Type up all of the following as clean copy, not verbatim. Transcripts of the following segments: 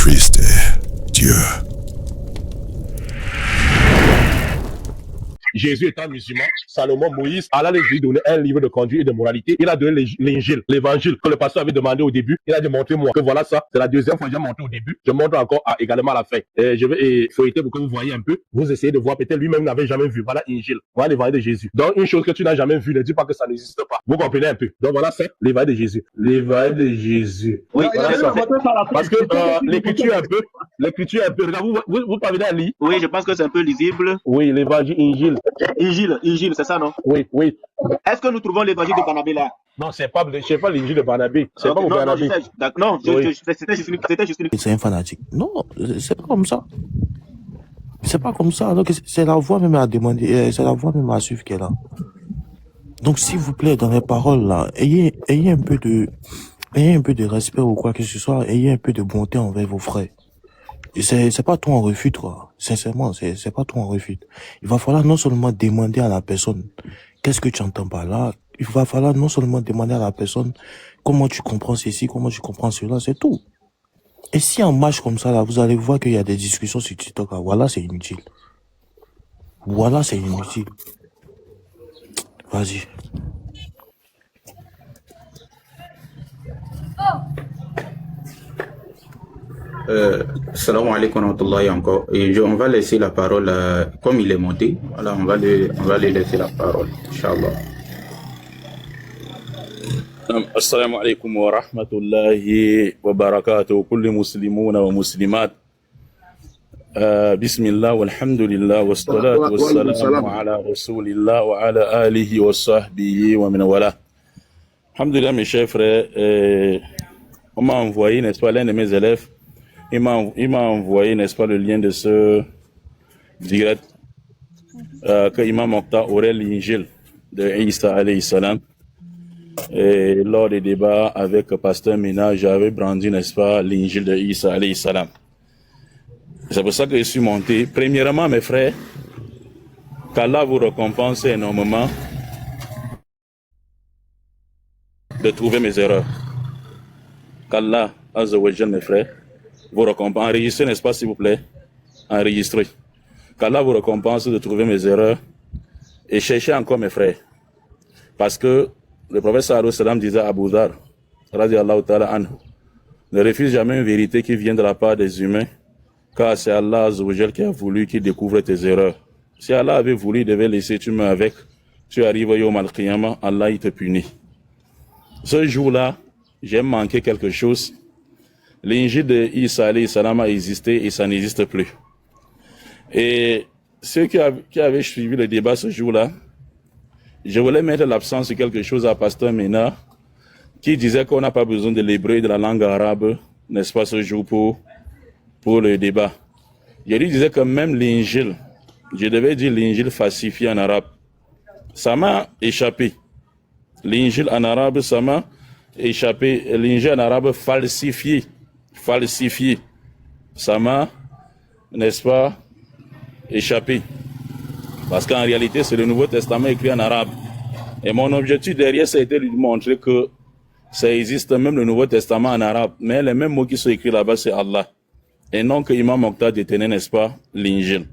Christ est Dieu. Jésus étant musulman, Salomon, Moïse, Allah lui donné un livre de conduite et de moralité. Il a donné l'Injil, l'évangile que le pasteur avait demandé au début. Il a dit, montrez-moi que voilà ça. C'est la deuxième fois que j'ai montré au début. Je montre encore également à la fin. Je vais feuilleter pour que vous voyez un peu. Vous essayez de voir. Peut-être lui-même n'avait jamais vu. Voilà l'Injil. Voilà l'évangile de Jésus. Donc, une chose que tu n'as jamais vue, ne dis pas que ça n'existe pas. Vous comprenez un peu. Donc, voilà ça, l'évangile de Jésus. L'évangile de Jésus. Oui, voilà ça. Parce que l'écriture un peu, regarde, vous parvenez à lire. Oui, je pense que c'est un peu lisible. Oui, l'évangile, Injil. Injil, c'est ça, non? Oui. Est-ce que nous trouvons l'évangile de Barnabé là? Non, c'est pas l'Injil de Barnabé. C'est Okay, pas pour Barnabé. C'était juste une... C'est un fanatique. Non, c'est pas comme ça. C'est pas comme ça. Donc, c'est la voix même à demander, c'est la voix même à suivre qu'elle a. Donc, s'il vous plaît, dans les paroles là, ayez un peu de respect ou quoi que ce soit, ayez un peu de bonté envers vos frères. C'est pas tout en refute, quoi. Sincèrement, c'est pas tout en refute. Il va falloir non seulement demander à la personne, qu'est-ce que tu entends par là? Il va falloir non seulement demander à la personne, comment tu comprends ceci, comment tu comprends cela, c'est tout. Et si en marche comme ça, là, vous allez voir qu'il y a des discussions sur TikTok, là, voilà, c'est inutile. Voilà, c'est inutile. Vas-y. Salam alaikum wa rahmatullahi encore. Et on va laisser la parole, comme il est monté, voilà, on va lui laisser la parole, Inch'Allah. السلام عليكم ورحمة الله وبركاته كل مسلمون ومسلمات بسم الله والحمد لله والصلاة والسلام على رسول الله وعلى آله وصحبه ومن والاه. Alhamdulillah, mes chers frères, on m'a envoyé, n'est-ce pas, l'un de mes élèves, il m'a envoyé, n'est-ce pas, le lien de ce direct que Imam Mokhtar aurait l'Injil de Isa alayhi salam. Et lors des débats avec Pasteur Mina, j'avais brandi, n'est-ce pas, l'Injil de Isa alayhi salam. C'est pour ça que je suis monté. Premièrement, mes frères, qu'Allah vous récompense énormément de trouver mes erreurs. Qu'Allah, Azza wa Jal, mes frères, vous récompense. Enregistrez, n'est-ce pas, s'il vous plaît? Enregistrez. Qu'Allah vous récompense de trouver mes erreurs et cherchez encore, mes frères. Parce que le prophète sallallahu alayhi wa sallam disait à Abu Dhar, radiyallahu ta'ala anhu, ne refuse jamais une vérité qui vient de la part des humains, car c'est Allah Azza wa Jal qui a voulu qu'il découvre tes erreurs. Si Allah avait voulu, il devait laisser, tu meurs avec, tu arrives au Yawm al-Qiyamah, Allah il te punit. Ce jour-là, j'ai manqué quelque chose. L'injil de Isa alayhi salam a existé et ça n'existe plus. Et ceux qui avaient suivi le débat ce jour-là, je voulais mettre l'absence sur quelque chose à Pasteur Mena, qui disait qu'on n'a pas besoin de l'hébreu et de la langue arabe, n'est-ce pas, ce jour pour le débat. Je lui disais que même l'injil, je devais dire l'injil falsifié en arabe. Ça m'a échappé. L'injil en arabe, ça m'a échappé. L'injil en arabe falsifié. Ça m'a, n'est-ce pas, échappé. Parce qu'en réalité, c'est le Nouveau Testament écrit en arabe. Et mon objectif derrière, ça a été de lui montrer que ça existe même le Nouveau Testament en arabe. Mais les mêmes mots qui sont écrits là-bas, c'est Allah. Et non que Imam Mokhtar détenait, n'est-ce pas, l'Injil.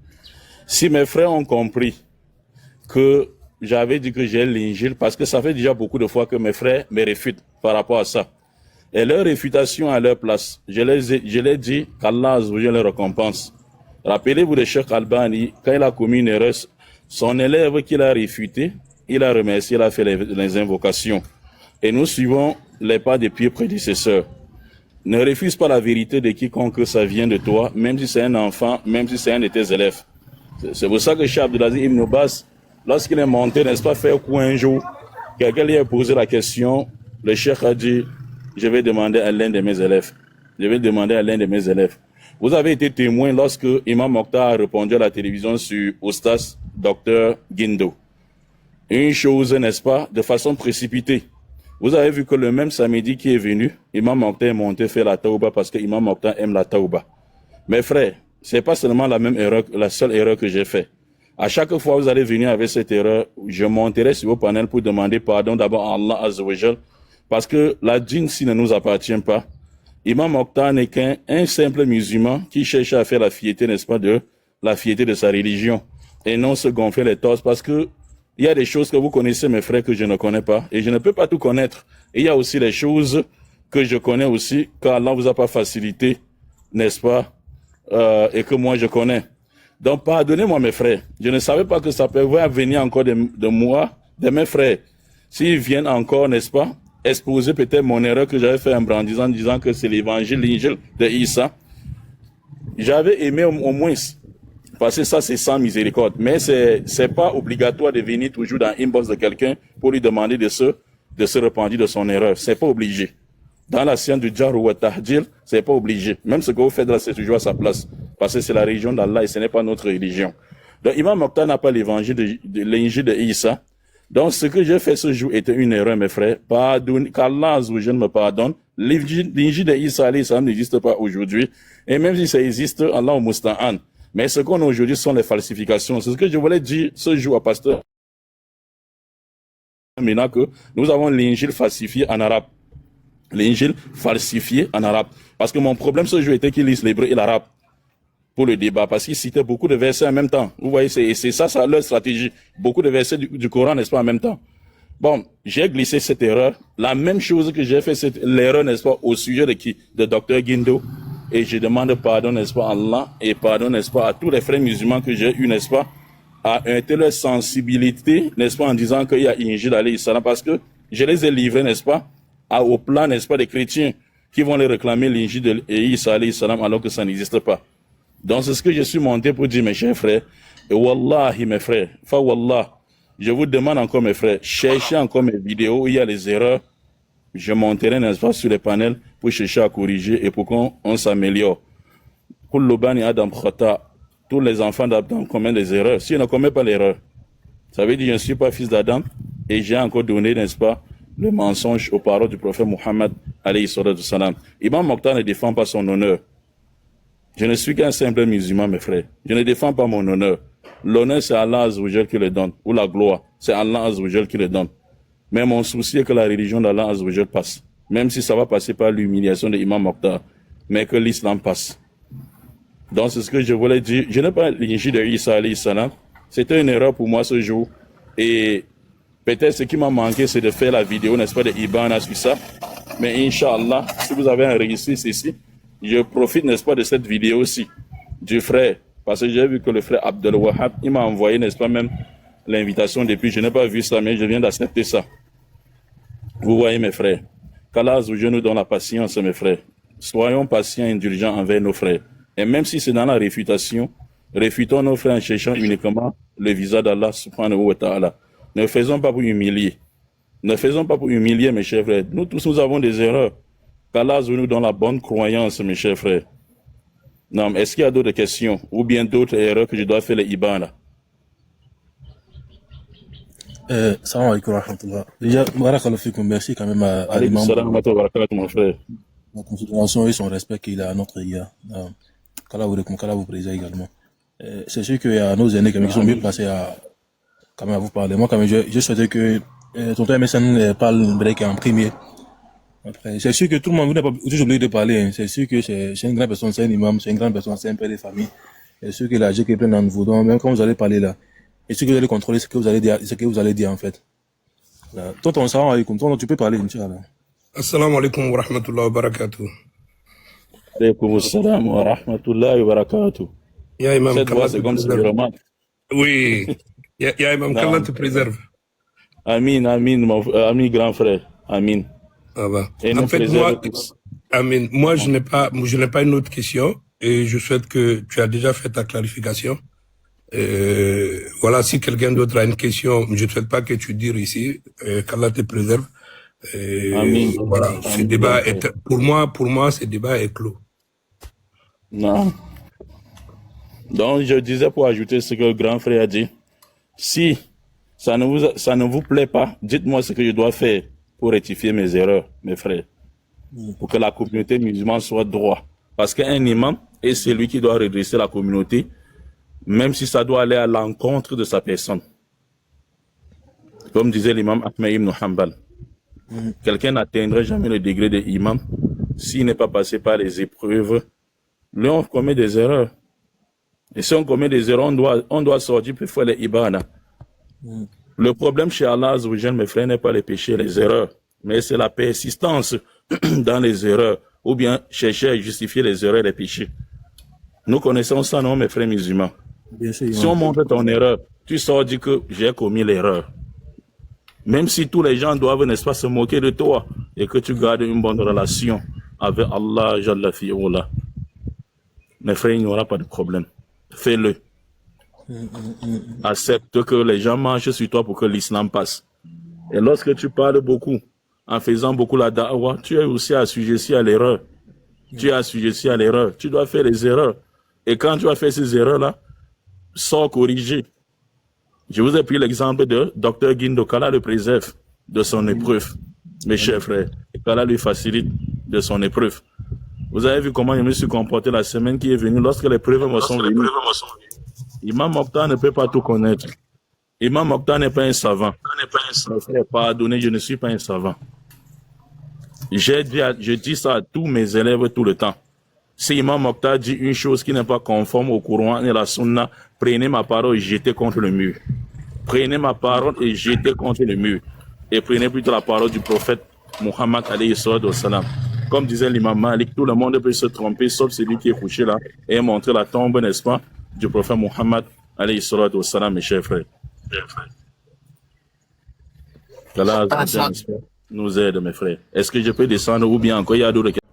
Si mes frères ont compris que j'avais dit que j'ai l'Injil, parce que ça fait déjà beaucoup de fois que mes frères me réfutent par rapport à ça. Et leur réfutation à leur place, je l'ai dit qu'Allah les récompense. Rappelez-vous de Cheikh Albani, quand il a commis une erreur, son élève qui l'a réfuté, il a remercié, il a fait les invocations. Et nous suivons les pas des pieux prédécesseurs. Ne refuse pas la vérité de quiconque ça vient de toi, même si c'est un enfant, même si c'est un de tes élèves. C'est pour ça que Cheikh Abdelaziz Ibn Baz, lorsqu'il est monté, n'est-ce pas, faire coup un jour, quelqu'un lui a posé la question, le Cheikh a dit, je vais demander à l'un de mes élèves. Vous avez été témoin lorsque Imam Mokhtar a répondu à la télévision sur Oustas Dr Guindo. Une chose, n'est-ce pas, de façon précipitée. Vous avez vu que le même samedi qui est venu, Imam Mokhtar est monté faire la taouba parce que Imam Mokhtar aime la taouba. Mes frères, c'est pas seulement la seule erreur que j'ai faite. À chaque fois que vous allez venir avec cette erreur, je monterai sur vos panels pour demander pardon d'abord à Allah Azza wa Jal, parce que la djinn si ne nous appartient pas. Imam Mokhtar n'est qu'un simple musulman qui cherche à faire la fierté, n'est-ce pas, de la fierté de sa religion et non se gonfler les torses parce que il y a des choses que vous connaissez, mes frères, que je ne connais pas et je ne peux pas tout connaître. Et il y a aussi des choses que je connais aussi qu'Allah vous a pas facilité, n'est-ce pas, et que moi je connais. Donc pardonnez-moi, mes frères. Je ne savais pas que ça pouvait venir encore de moi, de mes frères. S'ils viennent encore, n'est-ce pas, exposer peut-être mon erreur que j'avais fait en brandissant, en disant que c'est l'évangile, l'injil de Issa. J'avais aimé au moins, parce que ça c'est sans miséricorde. Mais c'est pas obligatoire de venir toujours dans l'inbox de quelqu'un pour lui demander de se repentir de son erreur. C'est pas obligé. Dans la science du Jar ou Tahdil, c'est pas obligé. Même ce que vous faites là, c'est toujours à sa place. Parce que c'est la religion d'Allah et ce n'est pas notre religion. Donc, Imam Mokhtar n'a pas l'évangile de l'injil de Issa. Donc, ce que j'ai fait ce jour était une erreur, mes frères. Pardonne, qu'Allah Azzawajal me pardonne. L'injil de Issa, ça n'existe pas aujourd'hui. Et même si ça existe, Allah au Musta'an. Mais ce qu'on a aujourd'hui sont les falsifications. C'est ce que je voulais dire ce jour à pasteur. Maintenant que nous avons l'injil falsifié en arabe. L'injil falsifié en arabe. Parce que mon problème ce jour était qu'ils lisent l'hébreu et l'arabe pour le débat, parce qu'ils citaient beaucoup de versets en même temps. Vous voyez, c'est ça leur stratégie. Beaucoup de versets du Coran, n'est-ce pas, en même temps. Bon, j'ai glissé cette erreur. La même chose que j'ai fait, l'erreur, n'est-ce pas, au sujet de qui? De Dr Guindo. Et je demande pardon, n'est-ce pas, à Allah, et pardon, n'est-ce pas, à tous les frères musulmans que j'ai eu, n'est-ce pas, à une telle sensibilité, n'est-ce pas, en disant qu'il y a Injil alayhi salam, parce que je les ai livrés, n'est-ce pas, au plan, n'est-ce pas, des chrétiens qui vont les réclamer l'Injil de Isa alayhi salam alors que ça n'existe pas. Donc c'est ce que je suis monté pour dire, mes chers frères, et wallahi, mes frères, wallah, je vous demande encore, mes frères, cherchez encore mes vidéos où il y a les erreurs, je monterai, n'est-ce pas, sur les panels pour chercher à corriger et pour qu'on s'améliore. Kullu bani Adam khata, tous les enfants d'Adam commettent des erreurs. Si je ne commets pas l'erreur, ça veut dire que je ne suis pas fils d'Adam et j'ai encore donné, n'est-ce pas, le mensonge aux paroles du prophète Muhammad alayhi salam. Imam Mokhtar ne défend pas son honneur. Je ne suis qu'un simple musulman, mes frères. Je ne défends pas mon honneur. L'honneur, c'est Allah Azzawajal qui le donne. Ou la gloire, c'est Allah Azzawajal qui le donne. Mais mon souci est que la religion d'Allah Azzawajal passe. Même si ça va passer par l'humiliation de Imam Mokhtar. Mais que l'islam passe. Donc c'est ce que je voulais dire. Je n'ai pas l'injil de Isa alayhi salam. C'était une erreur pour moi ce jour. Et peut-être ce qui m'a manqué, c'est de faire la vidéo, n'est-ce pas, de Ibana sur ça. Mais Inch'Allah, si vous avez enregistré ceci, je profite, n'est-ce pas, de cette vidéo aussi, du frère. Parce que j'ai vu que le frère Abdel Wahab, il m'a envoyé, n'est-ce pas, même l'invitation depuis. Je n'ai pas vu ça, mais je viens d'accepter ça. Vous voyez, mes frères. Qu'Allah nous donne la patience, mes frères. Soyons patients et indulgents envers nos frères. Et même si c'est dans la réfutation, réfutons nos frères en cherchant uniquement le visa d'Allah subhanahu wa ta'ala. Ne faisons pas pour humilier. Ne faisons pas pour humilier, mes chers frères. Nous tous, nous avons des erreurs. Qu'Allah nous donne la bonne croyance, mes chers frères. Non, est-ce qu'il y a d'autres questions ou bien d'autres erreurs que je dois faire les Ibana? Salam alaikum wa rahmatullah. Déjà, barakallahu fikum, merci quand même à l'imam Salam mon frère. la considération et son respect qu'il a à notre égard. Qu'Allah vous préserve également. C'est sûr qu'il y a nos aînés qui sont mieux placés à vous parler. Moi, quand même, je souhaitais que tonton MSN parle break en premier. Après, c'est sûr que tout le monde n'est pas toujours obligé de parler. Hein. C'est sûr que c'est une grande personne, c'est un imam, c'est une grande personne, c'est un père de famille. C'est sûr que la G qui est pleine dans vous. Donc, même quand vous allez parler là, et ce que vous allez contrôler, ce que vous allez dire en fait. Voilà. Tonton, salam alaikum. Tonton, tu peux parler, Inch'Allah. Assalamu alaikum wa rahmatullahi wa barakatuh. Alaykoum assalam wa rahmatullahi wa barakatuh. Ya Imam, cette voix, c'est comme si je remarque. Oui. Ya Imam, qu'Allah te préserve. Amin, amin, grand frère. Amin. Ah bah. En fait, moi, amin. Moi, je n'ai pas une autre question et je souhaite que tu as déjà fait ta clarification. Voilà, si quelqu'un d'autre a une question, je ne souhaite pas que tu dises ici, qu'Allah te préserve. Amin. Voilà, ce débat est, pour moi, ce débat est clos. Non. Donc, je disais pour ajouter ce que le grand frère a dit. Si ça ne vous plaît pas, dites-moi ce que je dois faire pour rectifier mes erreurs, mes frères. Pour que la communauté musulmane soit droit. Parce qu'un imam est celui qui doit redresser la communauté, même si ça doit aller à l'encontre de sa personne. Comme disait l'imam Ahmed ibn Hanbal. Quelqu'un n'atteindrait jamais le degré d'imam s'il n'est pas passé par les épreuves, lui, on commet des erreurs. Et si on commet des erreurs, on doit sortir pour faire les ibana. Le problème chez Allah, mes frères, n'est pas les péchés, les erreurs, mais c'est la persistance dans les erreurs, ou bien chercher à justifier les erreurs et les péchés. Nous connaissons ça, non, mes frères musulmans? Bien sûr, Si on montre ton erreur, tu sors dire que j'ai commis l'erreur. Même si tous les gens doivent, n'est-ce pas, se moquer de toi et que tu gardes une bonne relation avec Allah, Jalla fi'oula. Mes frères, il n'y aura pas de problème. Fais-le. Accepte que les gens marchent sur toi pour que l'islam passe. Et lorsque tu parles beaucoup, en faisant beaucoup la da'wah, tu es aussi assujetti à l'erreur. Tu es assujetti à l'erreur. Tu dois faire les erreurs. Et quand tu as fait ces erreurs-là, sors corriger. Je vous ai pris l'exemple de Dr Guindo, qu'Allah le préserve de son épreuve, mes chers frères, et qu'Allah lui facilite de son épreuve. Vous avez vu comment je me suis comporté la semaine qui est venue lorsque les preuves me sont venues. Imam Mokhtar ne peut pas tout connaître. Imam Mokhtar n'est pas un savant. Mes frères, pardonnez, je ne suis pas un savant. Je dis ça à tous mes élèves tout le temps. Si Imam Mokhtar dit une chose qui n'est pas conforme au Coran et la Sunna, prenez ma parole et jetez contre le mur. Prenez ma parole et jetez contre le mur. Et prenez plutôt la parole du prophète Muhammad alayhi salam. Comme disait l'imam Malik, tout le monde peut se tromper sauf celui qui est couché là et montrer la tombe, n'est-ce pas, du prophète Muhammad alayhi salam, mes chers frères. qu'Allah nous aide, mes frères. Est-ce que je peux descendre ou bien encore il y a d'autres questions?